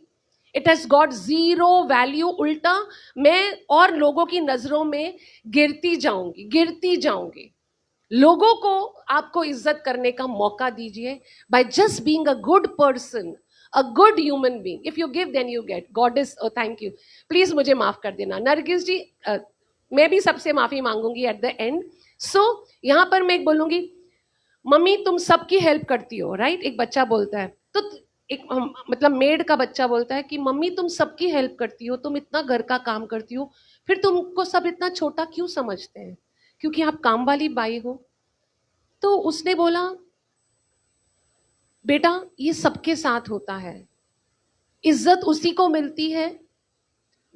it has got zero value. उल्टा मैं और लोगों की नजरों में गिरती जाऊंगी, गिरती जाऊंगी। लोगों को आपको इज्जत करने का मौका दीजिए by just being a good person, a good human being. If you give then you get. God is, thank you, please मुझे माफ कर देना। नरगिस जी, मैं भी सबसे माफी मांगूंगी एट द एंड। सो यहां पर मैं एक बोलूंगी, मम्मी तुम सबकी हेल्प करती हो, राइट? एक बच्चा बोलता है तो एक मतलब मेड का बच्चा बोलता है कि मम्मी तुम सबकी हेल्प करती हो, तुम इतना घर का काम करती हो, फिर तुमको सब इतना छोटा क्यों समझते हैं? क्योंकि आप काम वाली बाई हो। तो उसने बोला, बेटा ये सबके साथ होता है, इज्जत उसी को मिलती है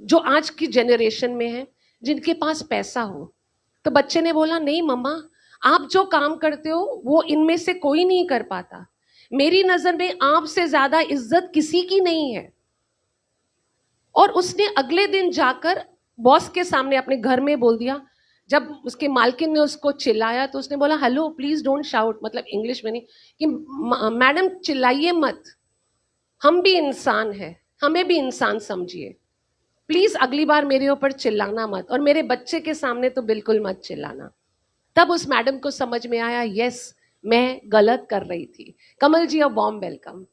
जो आज की जनरेशन में है, जिनके पास पैसा हो। तो बच्चे ने बोला, नहीं मम्मा, आप जो काम करते हो वो इनमें से कोई नहीं कर पाता। मेरी नजर में आपसे ज्यादा इज्जत किसी की नहीं है। और उसने अगले दिन जाकर बॉस के सामने अपने घर में बोल दिया। जब उसके मालकिन ने उसको चिल्लाया तो उसने बोला, हेलो प्लीज डोंट शाउट, मतलब इंग्लिश में नहीं, कि मैडम चिल्लाइए मत, हम भी इंसान हैं, हमें भी इंसान समझिए, प्लीज अगली बार मेरे ऊपर चिल्लाना मत, और मेरे बच्चे के सामने तो बिल्कुल मत चिल्लाना। तब उस मैडम को समझ में आया, यस मैं गलत कर रही थी। कमल जी, अ वार्म वेलकम।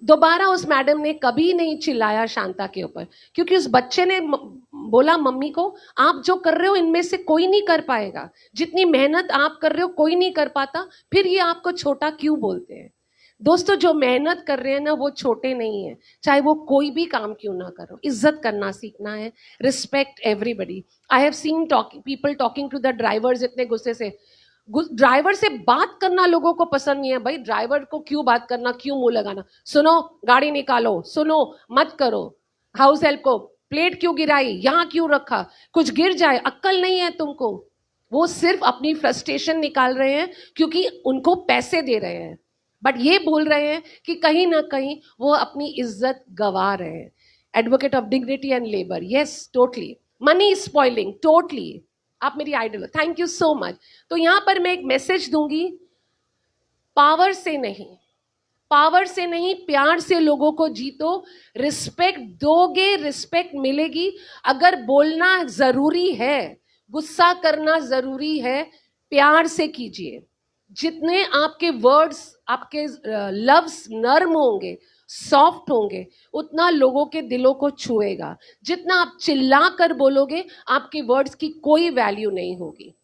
दोबारा उस मैडम ने कभी नहीं चिल्लाया शांता के ऊपर, क्योंकि उस बच्चे ने बोला मम्मी को, आप जो कर रहे हो इनमें से कोई नहीं कर पाएगा, जितनी मेहनत आप कर रहे हो कोई नहीं कर पाता, फिर ये आपको छोटा क्यों बोलते हैं? दोस्तों, जो मेहनत कर रहे हैं ना वो छोटे नहीं है, चाहे वो कोई भी काम क्यों ना करो। इज्जत करना सीखना है, respect everybody. I have seen people talking to the drivers इतने गुस्से से। ड्राइवर से बात करना लोगों को पसंद नहीं है। भाई ड्राइवर को क्यों बात करना, क्यों मुंह लगाना? सुनो, गाड़ी निकालो, सुनो, मत करो। हाउस हेल्प को प्लेट क्यों गिराई, यहां क्यों रखा, कुछ गिर जाए, अक्ल नहीं है तुमको। वो सिर्फ अपनी फ्रस्ट्रेशन निकाल रहे हैं क्योंकि उनको पैसे दे रहे हैं, बट ये बोल रहे हैं कि कहीं ना कहीं वो अपनी इज्जत गवा रहे हैं। Advocate of dignity and labour, yes totally. Money spoiling, totally. आप मेरी आइडल हो, थैंक यू सो मच। तो यहां पर मैं एक मैसेज दूंगी, पावर से नहीं, पावर से नहीं, प्यार से लोगों को जीतो। रिस्पेक्ट दोगे, रिस्पेक्ट मिलेगी। अगर बोलना जरूरी है, गुस्सा करना जरूरी है, प्यार से कीजिए। जितने आपके वर्ड्स, आपके लफ्ज नर्म होंगे, सॉफ्ट होंगे, उतना लोगों के दिलों को छुएगा। जितना आप चिल्ला कर बोलोगे, आपके वर्ड्स की कोई वैल्यू नहीं होगी।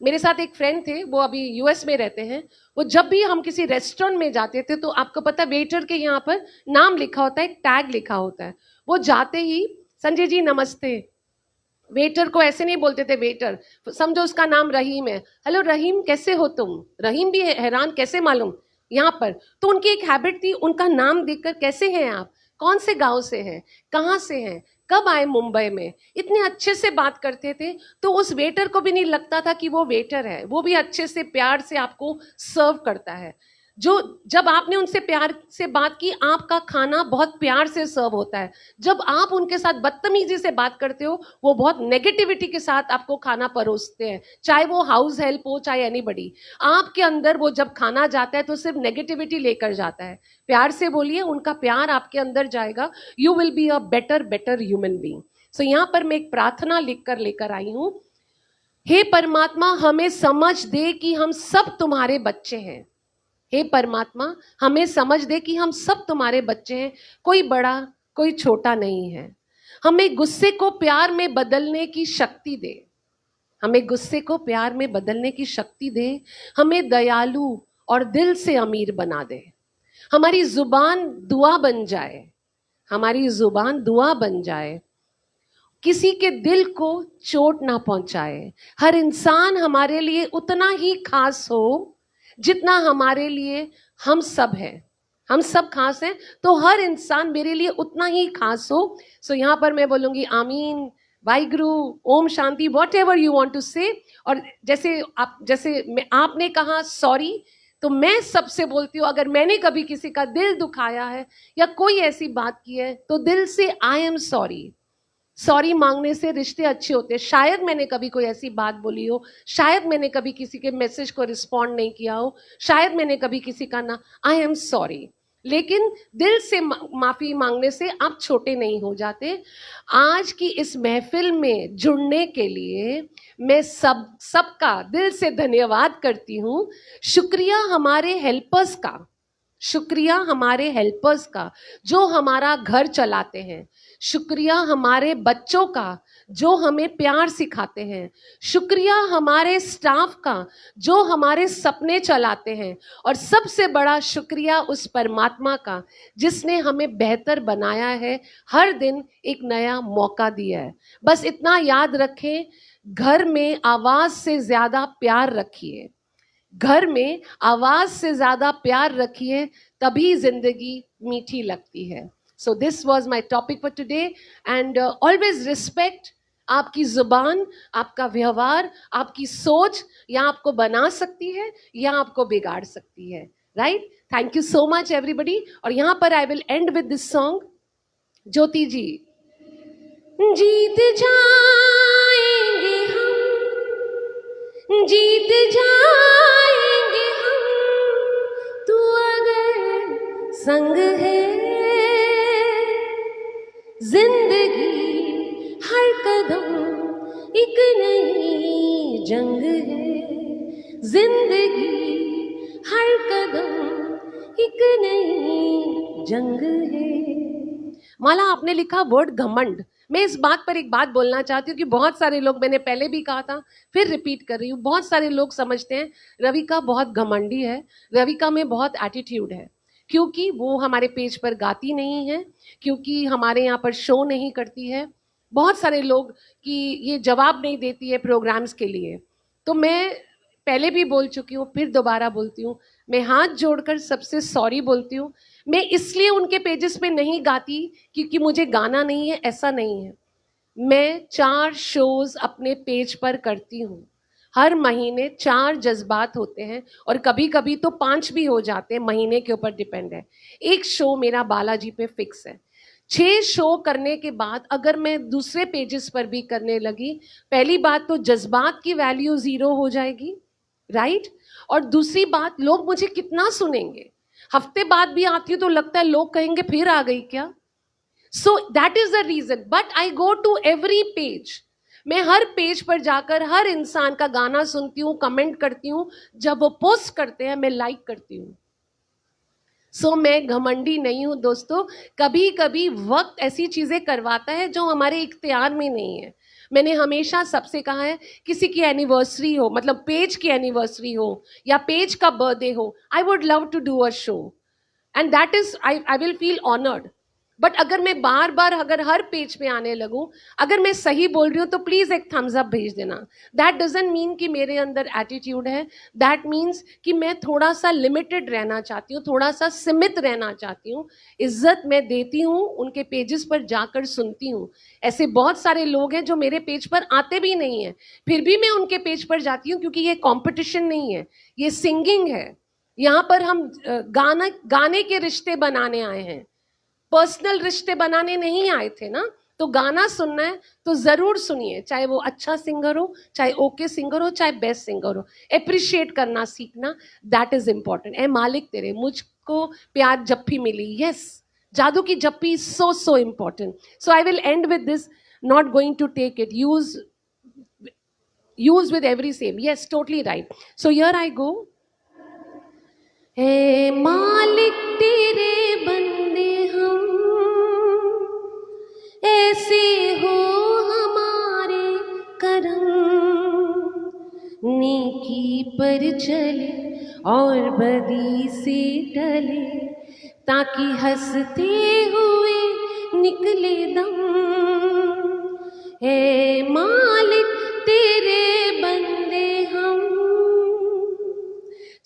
मेरे साथ एक फ्रेंड थे, वो अभी यूएस में रहते हैं। वो जब भी हम किसी रेस्टोरेंट में जाते थे तो आपको पता वेटर के यहाँ पर नाम लिखा होता है, एक टैग लिखा होता है। वो जाते ही संजय जी नमस्ते, वेटर को ऐसे नहीं बोलते थे वेटर, समझो उसका नाम रहीम है, हेलो रहीम कैसे हो तुम, रहीम भी हैरान कैसे मालूम यहाँ पर। तो उनकी एक हैबिट थी, उनका नाम देखकर कैसे हैं आप, कौन से गांव से हैं, कहाँ से हैं, कब आए मुंबई में, इतने अच्छे से बात करते थे। तो उस वेटर को भी नहीं लगता था कि वो वेटर है, वो भी अच्छे से प्यार से आपको सर्व करता है। जो जब आपने उनसे प्यार से बात की, आपका खाना बहुत प्यार से सर्व होता है। जब आप उनके साथ बदतमीजी से बात करते हो, वो बहुत नेगेटिविटी के साथ आपको खाना परोसते हैं, चाहे वो हाउस हेल्प हो चाहे एनीबडी। आपके अंदर वो जब खाना जाता है तो सिर्फ नेगेटिविटी लेकर जाता है। प्यार से बोलिए, उनका प्यार आपके अंदर जाएगा, you will be a better human being. So यहाँ पर मैं एक प्रार्थना लिखकर लेकर आई हूँ। हे परमात्मा, हमें समझ दे कि हम सब तुम्हारे बच्चे हैं। हे परमात्मा, हमें समझ दे कि हम सब तुम्हारे बच्चे हैं, कोई बड़ा कोई छोटा नहीं है। हमें गुस्से को प्यार में बदलने की शक्ति दे, हमें गुस्से को प्यार में बदलने की शक्ति दे। हमें दयालु और दिल से अमीर बना दे। हमारी जुबान दुआ बन जाए, हमारी जुबान दुआ बन जाए, किसी के दिल को चोट ना पहुंचाए। हर इंसान हमारे लिए उतना ही खास हो जितना हमारे लिए हम सब हैं। हम सब खास हैं, तो हर इंसान मेरे लिए उतना ही खास हो। सो यहाँ पर मैं बोलूँगी आमीन, वाहिगुरु, ओम शांति, whatever you want to say. और जैसे आपने कहा सॉरी, तो मैं सबसे बोलती हूँ, अगर मैंने कभी किसी का दिल दुखाया है या कोई ऐसी बात की है तो दिल से आई एम सॉरी। सॉरी मांगने से रिश्ते अच्छे होते हैं। शायद मैंने कभी कोई ऐसी बात बोली हो, शायद मैंने कभी किसी के मैसेज को रिस्पॉन्ड नहीं किया हो, शायद मैंने कभी किसी का ना, आई एम सॉरी। लेकिन दिल से माफी मांगने से आप छोटे नहीं हो जाते। आज की इस महफिल में जुड़ने के लिए मैं सबका दिल से धन्यवाद करती हूँ। शुक्रिया हमारे हेल्पर्स का, शुक्रिया हमारे हेल्पर्स का जो हमारा घर चलाते हैं। शुक्रिया हमारे बच्चों का जो हमें प्यार सिखाते हैं। शुक्रिया हमारे स्टाफ का जो हमारे सपने चलाते हैं। और सबसे बड़ा शुक्रिया उस परमात्मा का जिसने हमें बेहतर बनाया है, हर दिन एक नया मौका दिया है। बस इतना याद रखें, घर में आवाज से ज्यादा प्यार रखिए, घर में आवाज से ज्यादा प्यार रखिए, तभी जिंदगी मीठी लगती है। So this was my topic for today. And always respect. आपकी जुबान, आपका व्यवहार, आपकी सोच या आपको बना सकती है या आपको बिगाड़ सकती है। Right? Thank you so much everybody. और यहां पर I will end with this song. Jyoti ji, जीत जाएंगे हम, जीत जाएंगे हम, तू अगर संग है। जिंदगी हर कदम एक नई जंग है, जिंदगी हर कदम एक नई जंग है। माला, आपने लिखा वर्ड घमंड। मैं इस बात पर एक बात बोलना चाहती हूँ कि बहुत सारे लोग, मैंने पहले भी कहा था फिर रिपीट कर रही हूँ, बहुत सारे लोग समझते हैं रविका बहुत घमंडी है, रविका में बहुत एटीट्यूड है, क्योंकि वो हमारे पेज पर गाती नहीं है, क्योंकि हमारे यहाँ पर शो नहीं करती है। बहुत सारे लोग कि ये जवाब नहीं देती है प्रोग्राम्स के लिए। तो मैं पहले भी बोल चुकी हूँ, फिर दोबारा बोलती हूँ, मैं हाथ जोड़कर सबसे सॉरी बोलती हूँ। मैं इसलिए उनके पेजेस पे नहीं गाती क्योंकि मुझे गाना नहीं है, ऐसा नहीं है। मैं 4 शोज अपने पेज पर करती हूँ। हर महीने 4 जज्बात होते हैं और कभी कभी तो 5 भी हो जाते हैं, महीने के ऊपर डिपेंड है। एक शो मेरा बालाजी पे फिक्स है। 6 शो करने के बाद अगर मैं दूसरे पेजेस पर भी करने लगी, पहली बात तो जज्बात की वैल्यू 0 हो जाएगी, राइट? और दूसरी बात, लोग मुझे कितना सुनेंगे। हफ्ते बाद भी आती हूँ तो लगता है लोग कहेंगे फिर आ गई क्या। So that is the reason, but I go to every page. मैं हर पेज पर जाकर हर इंसान का गाना सुनती हूँ, कमेंट करती हूँ, जब वो पोस्ट करते हैं मैं लाइक करती हूँ। सो मैं घमंडी नहीं हूँ दोस्तों। कभी कभी वक्त ऐसी चीजें करवाता है जो हमारे इख्तियार में नहीं है। मैंने हमेशा सबसे कहा है, किसी की एनिवर्सरी हो, मतलब पेज की एनिवर्सरी हो या पेज का बर्थडे हो, I would love to do a show and that is I will feel honoured. But अगर मैं बार बार अगर हर पेज पे आने लगूं, अगर मैं सही बोल रही हूं तो प्लीज एक थम्स अप भेज देना. दैट डजंट मीन कि मेरे अंदर एटीट्यूड है. दैट मीन्स कि मैं थोड़ा सा लिमिटेड रहना चाहती हूँ, थोड़ा सा सीमित रहना चाहती हूँ. इज्जत मैं देती हूँ, उनके पेजेस पर जाकर सुनती हूँ. ऐसे बहुत सारे लोग हैं जो मेरे पेज पर आते भी नहीं है, फिर भी मैं उनके पेज पर जाती हूँ, क्योंकि ये कॉम्पिटिशन नहीं है, ये सिंगिंग है. यहाँ पर हम गाने के रिश्ते बनाने आए हैं, पर्सनल रिश्ते बनाने नहीं आए थे ना. तो गाना सुनना है तो जरूर सुनिए, चाहे वो अच्छा सिंगर हो, चाहे ओके सिंगर हो, चाहे बेस्ट सिंगर हो. अप्रिशिएट करना सीखना, दैट इज इंपॉर्टेंट. ए मालिक तेरे मुझको प्यार जप्पी मिली. यस, जादू की जप्पी is so so important. So I will end with this, not going to take it, use with every same. Yes, totally right. So here I go. Hey मालिक तेरे बंदे हम, ऐसे हो हमारे करम, नेकी पर चले और बदी से टले, ताकि हंसते हुए निकले दम. हे मालिक तेरे बंदे हम.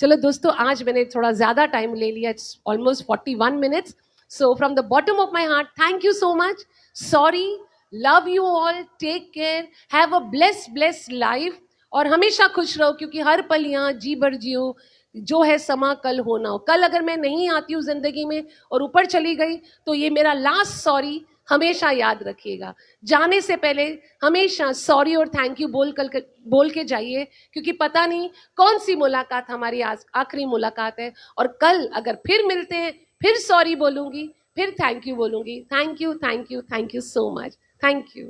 चलो दोस्तों, आज मैंने थोड़ा ज्यादा टाइम ले लिया. It's almost 41 minutes. So from the bottom of my heart, thank you so much. Sorry, love you all, take care, have a blessed life. और हमेशा खुश रहो, क्योंकि हर पल यहाँ जी भर जियो. जो है समा कल होना हो. कल अगर मैं नहीं आती हूँ जिंदगी में और ऊपर चली गई, तो ये मेरा लास्ट सॉरी हमेशा याद रखिएगा. जाने से पहले हमेशा सॉरी और थैंक यू बोल के जाइए, क्योंकि पता नहीं कौन सी मुलाकात हमारी आखिरी मुलाकात है. और कल अगर फिर मिलते हैं, फिर सॉरी बोलूंगी, फिर थैंक यू बोलूंगी. Thank you so much. Thank you.